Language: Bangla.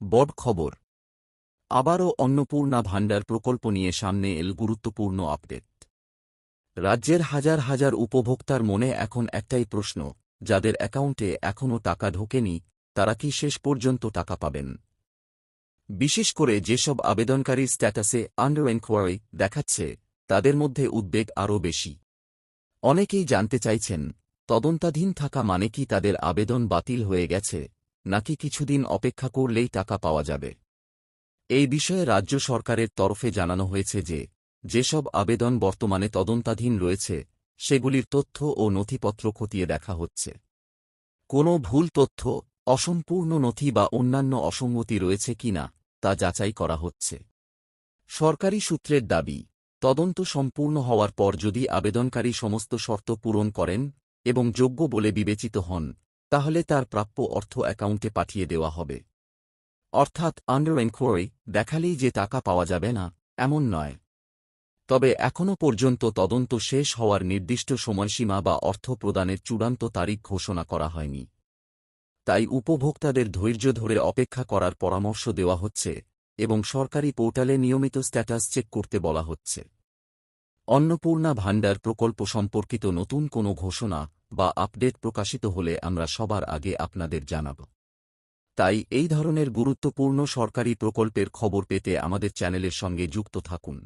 বড় খবর, আবারও অন্নপূর্ণা ভাণ্ডার প্রকল্প নিয়ে সামনে এল গুরুত্বপূর্ণ আপডেট। রাজ্যের হাজার হাজার উপভোক্তার মনে এখন একটাই প্রশ্ন, যাদের অ্যাকাউন্টে এখনও টাকা ঢোকেনি তারা কি শেষ পর্যন্ত টাকা পাবেন? বিশেষ করে যেসব আবেদনকারীর স্ট্যাটাসে আন্ডার এনকোয়ারি দেখাচ্ছে, তাদের মধ্যে উদ্বেগ আরও বেশি। অনেকেই জানতে চাইছেন, তদন্তাধীন থাকা মানে কি তাদের আবেদন বাতিল হয়ে গেছে, নাকি কিছুদিন অপেক্ষা করলেই টাকা পাওয়া যাবে? এই বিষয়ে রাজ্য সরকারের তরফে জানানো হয়েছে যে, যেসব আবেদন বর্তমানে তদন্তাধীন রয়েছে সেগুলির তথ্য ও নথিপত্র খতিয়ে দেখা হচ্ছে। কোনো ভুল তথ্য, অসম্পূর্ণ নথি বা অন্যান্য অসঙ্গতি রয়েছে কিনা তা যাচাই করা হচ্ছে। সরকারি সূত্রের দাবি, তদন্ত সম্পূর্ণ হওয়ার পর যদি আবেদনকারী সমস্ত শর্ত পূরণ করেন এবং যোগ্য বলে বিবেচিত হন, তাহলে তার প্রাপ্য অর্থ অ্যাকাউন্টে পাঠিয়ে দেওয়া হবে। অর্থাৎ আন্ডার এনকোয়ারি দেখালেই যে টাকা পাওয়া যাবে না, এমন নয়। তবে এখনও পর্যন্ত তদন্ত শেষ হওয়ার নির্দিষ্ট সময়সীমা বা অর্থ প্রদানের চূড়ান্ত তারিখ ঘোষণা করা হয়নি। তাই উপভোক্তাদের ধৈর্য ধরে অপেক্ষা করার পরামর্শ দেওয়া হচ্ছে এবং সরকারি পোর্টালে নিয়মিত স্ট্যাটাস চেক করতে বলা হচ্ছে। অন্নপূর্ণা ভাণ্ডার প্রকল্প সম্পর্কিত নতুন কোনো ঘোষণা বা আপডেট প্রকাশিত হলে আমরা সবার আগে আপনাদের জানাব। তাই এই ধরনের গুরুত্বপূর্ণ সরকারি প্রকল্পের খবর পেতে আমাদের চ্যানেলের সঙ্গে যুক্ত থাকুন।